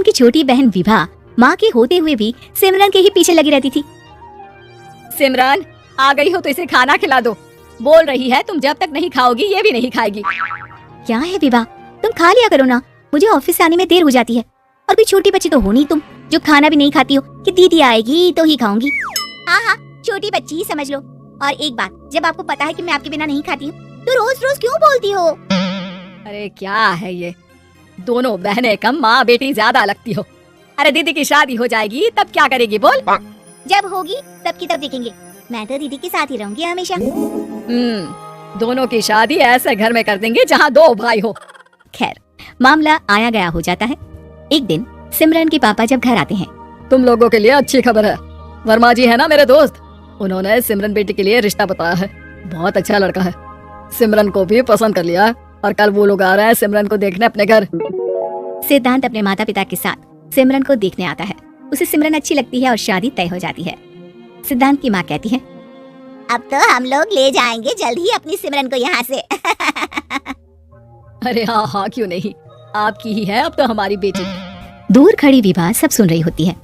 सिमरन की छोटी बहन विभा माँ के होते हुए भी सिमरन के ही पीछे लगी रहती थी। सिमरन आ गई हो तो इसे खाना खिला दो। बोल रही है तुम जब तक नहीं खाओगी ये भी नहीं खाएगी। क्या है विभा, तुम खा लिया करो ना, मुझे ऑफिस से आने में देर हो जाती है। और कोई छोटी बच्ची तो हो नहीं तुम जो खाना भी नहीं खाती हो कि दीदी आएगी तो ही खाऊंगी। हाँ, छोटी बच्ची ही समझ लो। और एक बात, जब आपको पता है कि मैं आपके बिना नहीं खाती हूँ तो रोज रोज क्यों बोलती हो? अरे क्या है ये, दोनों बहनें कम माँ बेटी ज्यादा लगती हो। अरे दीदी की शादी हो जाएगी तब क्या करेगी बोल? जब होगी तब की तब देखेंगे, मैं तो दीदी के साथ ही रहूंगी हमेशा। दोनों की शादी ऐसे घर में कर देंगे जहाँ दो भाई हो। खैर, मामला आया गया हो जाता है। एक दिन सिमरन के पापा जब घर आते हैं, तुम लोगों के लिए अच्छी खबर है। वर्मा जी है ना मेरे दोस्त, उन्होंने सिमरन बेटी के लिए रिश्ता बताया है। बहुत अच्छा लड़का है, सिमरन को भी पसंद कर लिया और कल वो लोग आ रहे हैं सिमरन को देखने अपने घर। सिद्धांत अपने माता पिता के साथ सिमरन को देखने आता है। उसे सिमरन अच्छी लगती है और शादी तय हो जाती है। सिद्धांत की माँ कहती है, अब तो हम लोग ले जाएंगे जल्द ही अपनी सिमरन को यहाँ से। अरे हाँ, क्यों नहीं, आपकी ही है अब तो हमारी बेटी। दूर खड़ी विभा सब सुन रही होती है।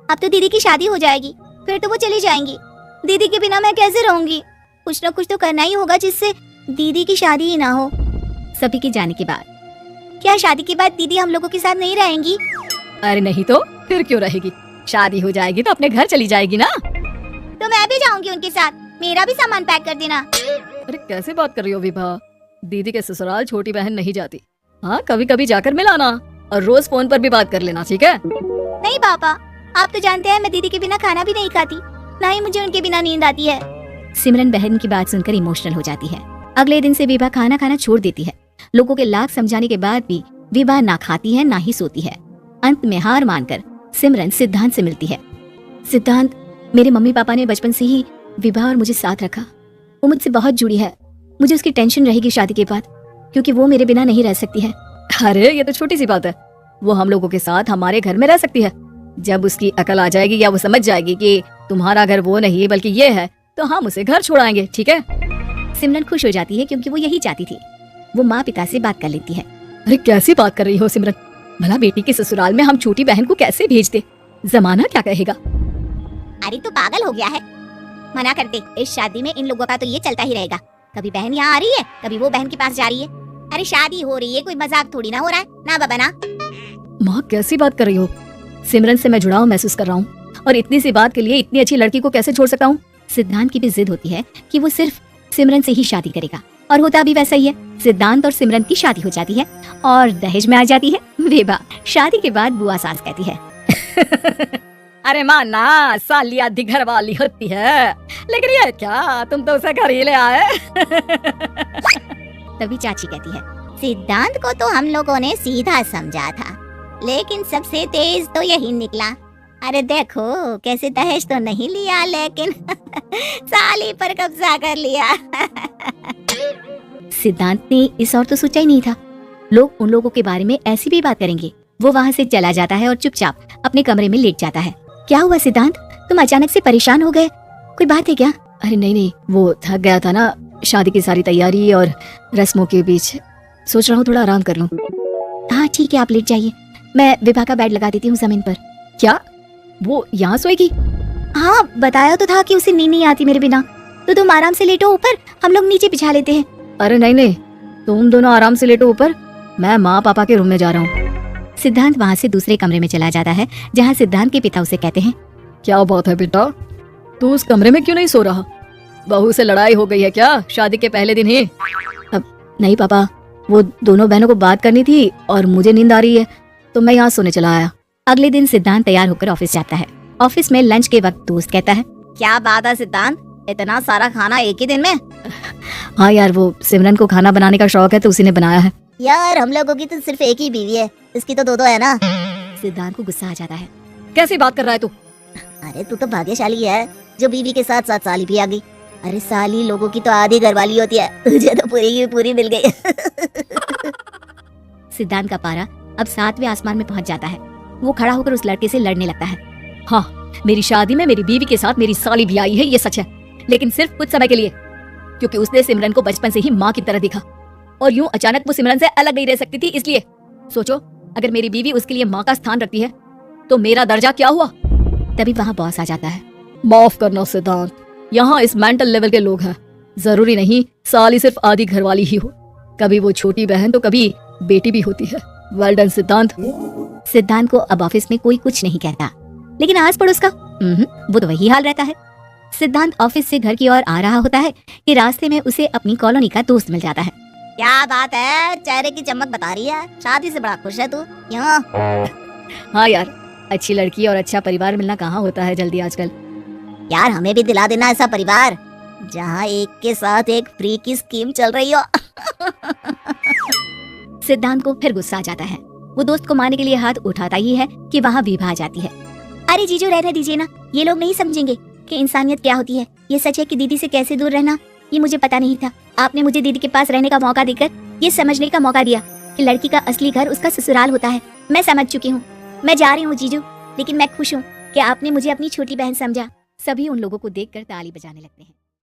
अब तो दीदी की शादी हो जाएगी, फिर तो वो चली जाएंगी। दीदी के बिना मैं कैसे रहूंगी? कुछ न कुछ तो करना ही होगा जिससे दीदी की शादी ही ना हो। सभी के जाने के बाद क्या शादी के बाद दीदी हम लोगों के साथ नहीं रहेंगी? अरे नहीं तो फिर क्यों रहेगी, शादी हो जाएगी तो अपने घर चली जाएगी ना। तो मैं भी जाऊंगी उनके साथ, मेरा भी सामान पैक कर देना। अरे कैसे बात कर रही हो विभा, दीदी के ससुराल छोटी बहन नहीं जाती। हाँ, कभी कभी जाकर मिलाना और रोज फोन पर भी बात कर लेना, ठीक है? नहीं पापा, आप तो जानते हैं मैं दीदी के बिना खाना भी नहीं खाती, ना ही मुझे उनके बिना नींद आती है। सिमरन बहन की बात सुनकर इमोशनल हो जाती है। अगले दिन से विभा खाना खाना छोड़ देती है। लोगों के लाख समझाने के बाद भी विभा ना खाती है ना ही सोती है। अंत में हार मानकर सिमरन सिद्धांत से मिलती है। सिद्धांत, मेरे मम्मी पापा ने बचपन से ही विभा और मुझे साथ रखा। वो मुझसे बहुत जुड़ी है, मुझे उसकी टेंशन रहेगी शादी के बाद, क्योंकि वो मेरे बिना नहीं रह सकती है। अरे ये तो छोटी सी बात है, वो हम लोगों के साथ हमारे घर में रह सकती है। जब उसकी अकल आ जाएगी या वो समझ जाएगी कि तुम्हारा घर वो नहीं बल्कि ये है, तो हम उसे घर छोड़ाएंगे, ठीक है? सिमरन खुश हो जाती है क्योंकि वो यही चाहती थी। वो माँ पिता से बात कर लेती है। अरे कैसी बात कर रही हो सिमरन, भला बेटी के ससुराल में हम छोटी बहन को कैसे भेज दे, जमाना क्या कहेगा? अरे तो पागल हो गया है, मना कर दे। इस शादी में इन लोगों का तो ये चलता ही रहेगा, कभी बहन यहाँ आ रही है कभी वो बहन के पास जा रही है। अरे शादी हो रही है, कोई मजाक थोड़ी ना हो रहा है ना बाबा ना। माँ कैसी बात कर रही हो, सिमरन से मैं जुड़ाव महसूस कर रहा हूँ और इतनी सी बात के लिए इतनी अच्छी लड़की को कैसे छोड़ सकता हूँ? सिद्धांत की भी जिद होती है कि वो सिर्फ सिमरन से ही शादी करेगा और होता भी वैसा ही है। सिद्धांत और सिमरन की शादी हो जाती है और दहेज में आ जाती है विभा। शादी के बाद बुआ सास कहती है अरे माँ ना, साली आधी घर वाली होती है, लेकिन ये क्या तुम तो उसे घर ही ले आए। तभी चाची कहती है, सिद्धांत को तो हम लोगों ने सीधा समझा था, लेकिन सबसे तेज तो यही निकला। अरे देखो कैसे दहेज तो नहीं लिया लेकिन साली पर कब्जा कर लिया। सिद्धांत ने इस और तो सोचा ही नहीं था, लोग उन लोगों के बारे में ऐसी भी बात करेंगे। वो वहाँ से चला जाता है और चुपचाप अपने कमरे में लेट जाता है। क्या हुआ सिद्धांत, तुम अचानक से परेशान हो गए, कोई बात है क्या? अरे नहीं, वो थक गया था ना, शादी की सारी तैयारी और रस्मों के बीच, सोच रहा हूँ थोड़ा आराम कर लूँ। हाँ ठीक है, आप लेट जाइए, मैं विभा का बेड लगा देती हूँ जमीन पर। क्या वो यहाँ सोएगी? हाँ, बताया तो था कि उसे नींद नहीं आती मेरे बिना, तो तुम आराम से लेटो ऊपर, हम लोग नीचे बिछा लेते हैं। अरे नहीं, तुम दोनों आराम से लेटो ऊपर, मैं माँ पापा के रूम में जा रहा हूँ। सिद्धांत वहाँ से दूसरे कमरे में चला जाता है जहाँ सिद्धांत के पिता उसे कहते हैं, क्या बात है बेटा, तू उस कमरे में क्यों नहीं सो रहा? बहू से लड़ाई हो गई है क्या शादी के पहले दिन ही? अब नहीं पापा, वो दोनों बहनों को बात करनी थी और मुझे नींद आ रही है तो मैं यहाँ सोने चला आया। अगले दिन सिद्धांत तैयार होकर ऑफिस जाता है। ऑफिस में लंच के वक्त दोस्त कहता है, क्या बात है सिद्धांत, इतना सारा खाना एक ही दिन में? हाँ यार, वो सिमरन को खाना बनाने का शौक है तो उसी ने बनाया है। यार हम लोगों की तो सिर्फ एक ही बीवी है, इसकी तो दो है ना। सिद्धांत को गुस्सा आ जाता है। कैसी बात कर रहा है तू? अरे तू तो भाग्यशाली है जो बीवी के साथ साथ साली भी आ गई। अरे साली लोगों की तो आधी घरवाली होती है, तुझे तो पूरी की पूरी मिल गई। सिद्धांत का पारा अब 7वें आसमान में पहुंच जाता है। वो खड़ा होकर उस लड़के से लड़ने लगता है। हाँ, मेरी शादी में मेरी बीवी के साथ मेरी साली भी आई है, ये सच है, लेकिन सिर्फ कुछ समय के लिए, क्योंकि उसने सिमरन को बचपन से ही माँ की तरह देखा और यूं अचानक वो सिमरन से अलग नहीं रह सकती थी। इसलिए सोचो, अगर मेरी बीवी उसके लिए माँ का स्थान रखती है तो मेरा दर्जा क्या हुआ? तभी वहाँ बॉस आ जाता है। माफ करना सिद्धांत, यहाँ इस मेंटल लेवल के लोग हैं। जरूरी नहीं साली सिर्फ आधी घरवाली ही हो, कभी वो छोटी बहन तो कभी बेटी भी होती है। वेल डन सिद्धांत। सिद्धांत को अब ऑफिस में कोई कुछ नहीं कहता, लेकिन आस पड़ोस का वो तो वही हाल रहता है। सिद्धांत ऑफिस से घर की ओर आ रहा होता है कि रास्ते में उसे अपनी कॉलोनी का दोस्त मिल जाता है। क्या बात है, चेहरे की चमक बता रही है, शादी से बड़ा खुश है तू। क्यों? हाँ यार, अच्छी लड़की और अच्छा परिवार मिलना कहाँ होता है जल्दी आजकल। यार हमें भी दिला देना ऐसा परिवार जहाँ एक के साथ एक फ्री की स्कीम चल रही हो। सिद्धांत को फिर गुस्सा आ जाता है। वो दोस्त को मारने के लिए हाथ उठाता ही है कि वहाँ विभा आ जाती है। अरे जीजू रहने दीजिए ना, ये लोग नहीं समझेंगे कि इंसानियत क्या होती है। ये सच है कि दीदी से कैसे दूर रहना ये मुझे पता नहीं था। आपने मुझे दीदी के पास रहने का मौका देकर ये समझने का मौका दिया कि लड़की का असली घर उसका ससुराल होता है। मैं समझ चुकी हूँ, मैं जा रही हूँ जीजू, लेकिन मैं खुश हूँ कि आपने मुझे अपनी छोटी बहन समझा। सभी उन लोगों को देखकर ताली बजाने लगते हैं।